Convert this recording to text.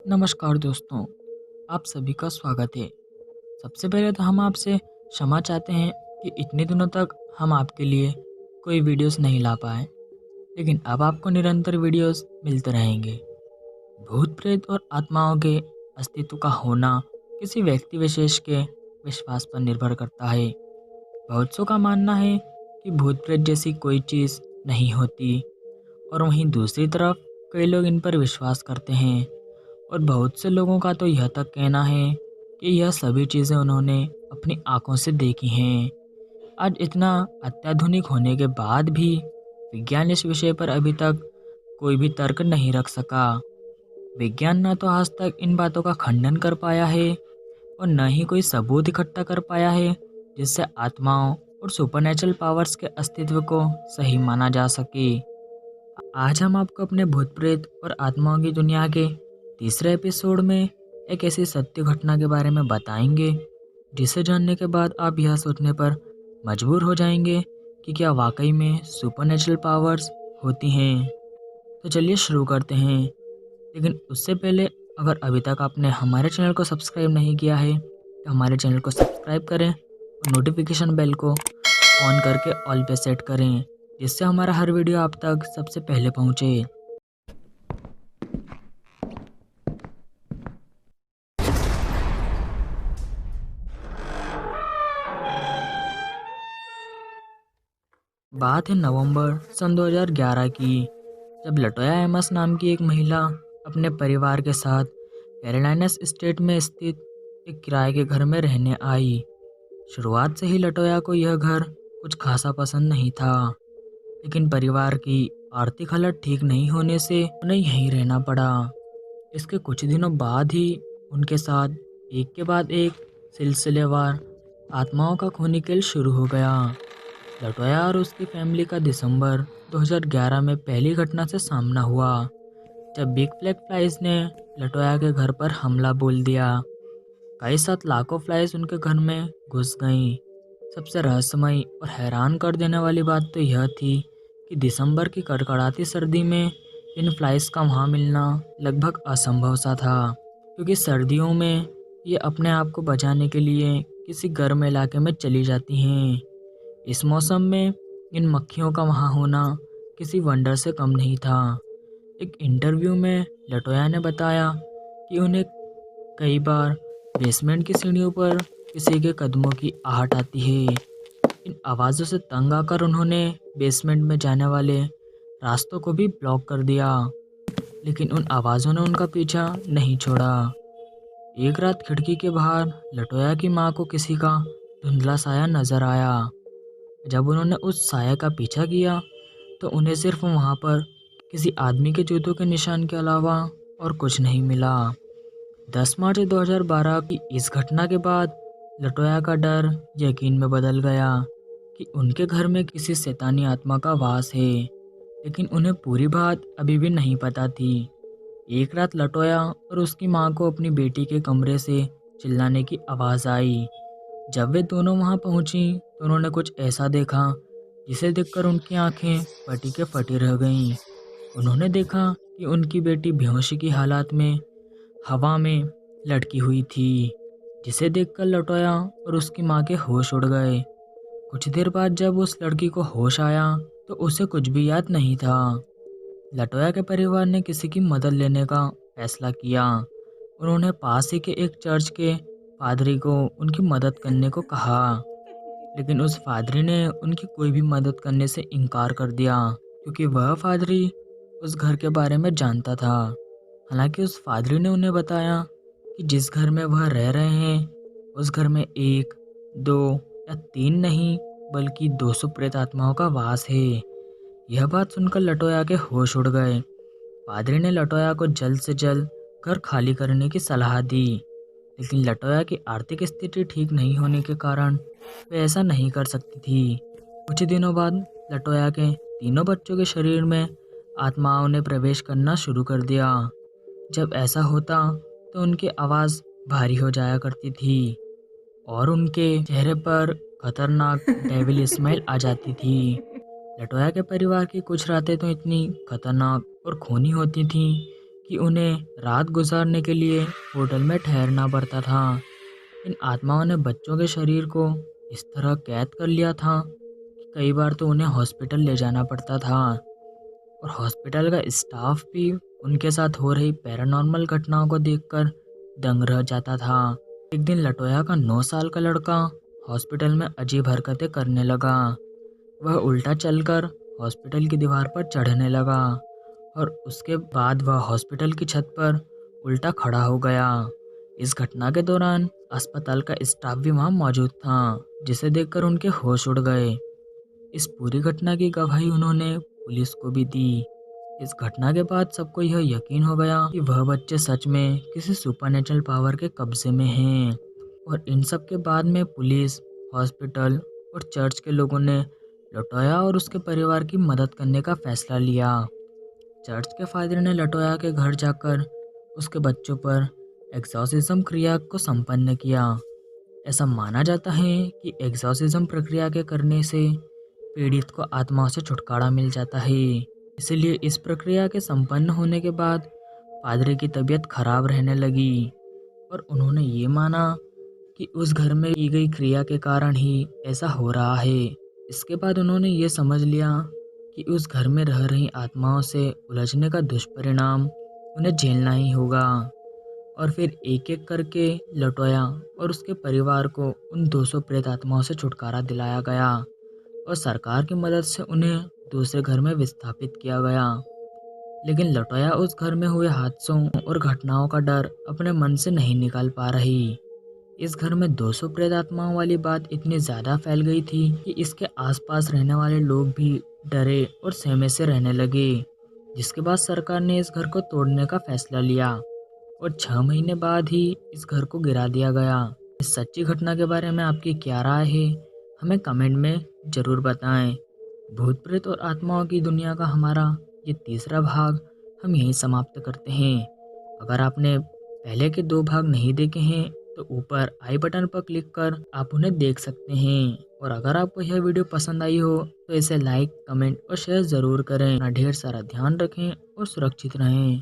नमस्कार दोस्तों, आप सभी का स्वागत है। सबसे पहले तो हम आपसे क्षमा चाहते हैं कि इतने दिनों तक हम आपके लिए कोई वीडियोस नहीं ला पाए, लेकिन अब आपको निरंतर वीडियोस मिलते रहेंगे। भूत प्रेत और आत्माओं के अस्तित्व का होना किसी व्यक्ति विशेष के विश्वास पर निर्भर करता है। बहुत सौ का मानना है कि भूत प्रेत जैसी कोई चीज़ नहीं होती, और वहीं दूसरी तरफ कई लोग इन पर विश्वास करते हैं। और बहुत से लोगों का तो यह तक कहना है कि यह सभी चीज़ें उन्होंने अपनी आंखों से देखी हैं। आज इतना अत्याधुनिक होने के बाद भी विज्ञान इस विषय पर अभी तक कोई भी तर्क नहीं रख सका। विज्ञान न तो आज तक इन बातों का खंडन कर पाया है और न ही कोई सबूत इकट्ठा कर पाया है जिससे आत्माओं और सुपरनेचुरल पावर्स के अस्तित्व को सही माना जा सके। आज हम आपको अपने भूत प्रेत और आत्माओं की दुनिया के तीसरे एपिसोड में एक ऐसी सत्य घटना के बारे में बताएंगे जिसे जानने के बाद आप यह सोचने पर मजबूर हो जाएंगे कि क्या वाकई में सुपरनेचुरल पावर्स होती हैं। तो चलिए शुरू करते हैं, लेकिन उससे पहले अगर अभी तक आपने हमारे चैनल को सब्सक्राइब नहीं किया है तो हमारे चैनल को सब्सक्राइब करें और नोटिफिकेशन बेल को ऑन करके ऑल पे सेट करें, जिससे हमारा हर वीडियो आप तक सबसे पहले पहुंचे। बात है नवंबर सन 2011 की, जब लटोया एमस नाम की एक महिला अपने परिवार के साथ कैरोलिनास स्टेट में स्थित एक किराए के घर में रहने आई। शुरुआत से ही लटोया को यह घर कुछ खासा पसंद नहीं था, लेकिन परिवार की आर्थिक हालत ठीक नहीं होने से उन्हें यहीं रहना पड़ा। इसके कुछ दिनों बाद ही उनके साथ एक के बाद एक सिलसिलेवार आत्माओं का खूनी खेल शुरू हो गया। लटोया और उसकी फैमिली का दिसंबर 2011 में पहली घटना से सामना हुआ, जब बिग ब्लैक फ्लाइज ने लटोया के घर पर हमला बोल दिया। कई साथ लाखों फ्लाइज उनके घर में घुस गईं। सबसे रहस्यमयी और हैरान कर देने वाली बात तो यह थी कि दिसंबर की कड़कड़ाती सर्दी में इन फ्लाइज का वहाँ मिलना लगभग असंभव सा था, क्योंकि सर्दियों में ये अपने आप को बचाने के लिए किसी गर्म इलाके में चली जाती हैं। इस मौसम में इन मक्खियों का वहाँ होना किसी वंडर से कम नहीं था। एक इंटरव्यू में लटोया ने बताया कि उन्हें कई बार बेसमेंट की सीढ़ियों पर किसी के कदमों की आहट आती है। इन आवाज़ों से तंग आकर उन्होंने बेसमेंट में जाने वाले रास्तों को भी ब्लॉक कर दिया, लेकिन उन आवाज़ों ने उनका पीछा नहीं छोड़ा। एक रात खिड़की के बाहर लटोया की माँ को किसी का धुंधला साया नजर आया। जब उन्होंने उस साया का पीछा किया तो उन्हें सिर्फ वहाँ पर किसी आदमी के जूतों के निशान के अलावा और कुछ नहीं मिला। 10 मार्च 2012 की इस घटना के बाद लटोया का डर यकीन में बदल गया कि उनके घर में किसी शैतानी आत्मा का वास है, लेकिन उन्हें पूरी बात अभी भी नहीं पता थी। एक रात लटोया और उसकी माँ को अपनी बेटी के कमरे से चिल्लाने की आवाज़ आई। जब वे दोनों वहां पहुंची तो उन्होंने कुछ ऐसा देखा जिसे देखकर उनकी आंखें फटी के फटी रह गईं। उन्होंने देखा कि उनकी बेटी बेहोशी की हालत में हवा में लटकी हुई थी, जिसे देखकर लटोया और उसकी माँ के होश उड़ गए। कुछ देर बाद जब उस लड़की को होश आया तो उसे कुछ भी याद नहीं था। लटोया के परिवार ने किसी की मदद लेने का फैसला किया। उन्होंने पास ही के एक चर्च के पादरी को उनकी मदद करने को कहा, लेकिन उस पादरी ने उनकी कोई भी मदद करने से इनकार कर दिया, क्योंकि वह पादरी उस घर के बारे में जानता था। हालांकि उस पादरी ने उन्हें बताया कि जिस घर में वह रह रहे हैं उस घर में एक, दो या तीन नहीं बल्कि 200 प्रेत आत्माओं का वास है। यह बात सुनकर लटोया के होश उड़ गए। पादरी ने लटोया को जल्द से जल्द घर खाली करने की सलाह दी, लेकिन लटोया की आर्थिक स्थिति ठीक नहीं होने के कारण वे ऐसा नहीं कर सकती थी। कुछ दिनों बाद लटोया के तीनों बच्चों के शरीर में आत्माओं ने प्रवेश करना शुरू कर दिया। जब ऐसा होता तो उनकी आवाज़ भारी हो जाया करती थी और उनके चेहरे पर खतरनाक डेविल स्माइल आ जाती थी। लटोया के परिवार की कुछ रातें तो इतनी खतरनाक और खूनी होती थीं कि उन्हें रात गुजारने के लिए होटल में ठहरना पड़ता था। इन आत्माओं ने बच्चों के शरीर को इस तरह कैद कर लिया था कि कई बार तो उन्हें हॉस्पिटल ले जाना पड़ता था और हॉस्पिटल का स्टाफ भी उनके साथ हो रही पैरानॉर्मल घटनाओं को देखकर दंग रह जाता था। एक दिन लटोया का 9 साल का लड़का हॉस्पिटल में अजीब हरकतें करने लगा। वह उल्टा चलकर हॉस्पिटल की दीवार पर चढ़ने लगा और उसके बाद वह हॉस्पिटल की छत पर उल्टा खड़ा हो गया। इस घटना के दौरान अस्पताल का स्टाफ भी वहां मौजूद था, जिसे देखकर उनके होश उड़ गए। इस पूरी घटना की गवाही उन्होंने पुलिस को भी दी। इस घटना के बाद सबको यह यकीन हो गया कि वह बच्चे सच में किसी सुपरनेचुरल पावर के कब्जे में हैं। और इन सब के बाद में पुलिस, हॉस्पिटल और चर्च के लोगों ने लटोया और उसके परिवार की मदद करने का फैसला लिया। चर्च के फादर ने लटोया के घर जाकर उसके बच्चों पर एक्सॉर्सिज्म क्रिया को संपन्न किया। ऐसा माना जाता है कि एक्सॉर्सिज्म प्रक्रिया के करने से पीड़ित को आत्माओं से छुटकारा मिल जाता है। इसलिए इस प्रक्रिया के संपन्न होने के बाद पादरी की तबीयत खराब रहने लगी और उन्होंने ये माना कि उस घर में की गई क्रिया के कारण ही ऐसा हो रहा है। इसके बाद उन्होंने ये समझ लिया कि उस घर में रह रही आत्माओं से उलझने का दुष्परिणाम उन्हें झेलना ही होगा। और फिर एक एक करके लटोया और उसके परिवार को उन 200 प्रेत आत्माओं से छुटकारा दिलाया गया और सरकार की मदद से उन्हें दूसरे घर में विस्थापित किया गया। लेकिन लटोया उस घर में हुए हादसों और घटनाओं का डर अपने मन से नहीं निकाल पा रही। इस घर में 200 प्रेत आत्माओं वाली बात इतनी ज़्यादा फैल गई थी कि इसके आसपास रहने वाले लोग भी डरे और सहमे से रहने लगे, जिसके बाद सरकार ने इस घर को तोड़ने का फैसला लिया और 6 महीने बाद ही इस घर को गिरा दिया गया। इस सच्ची घटना के बारे में आपकी क्या राय है, हमें कमेंट में ज़रूर बताएं। भूत प्रेत और आत्माओं की दुनिया का हमारा ये तीसरा भाग हम यहीं समाप्त करते हैं। अगर आपने पहले के 2 भाग नहीं देखे हैं तो ऊपर आई बटन पर क्लिक कर आप उन्हें देख सकते हैं। और अगर आपको यह वीडियो पसंद आई हो तो इसे लाइक, कमेंट और शेयर ज़रूर करें। अपना ढेर सारा ध्यान रखें और सुरक्षित रहें।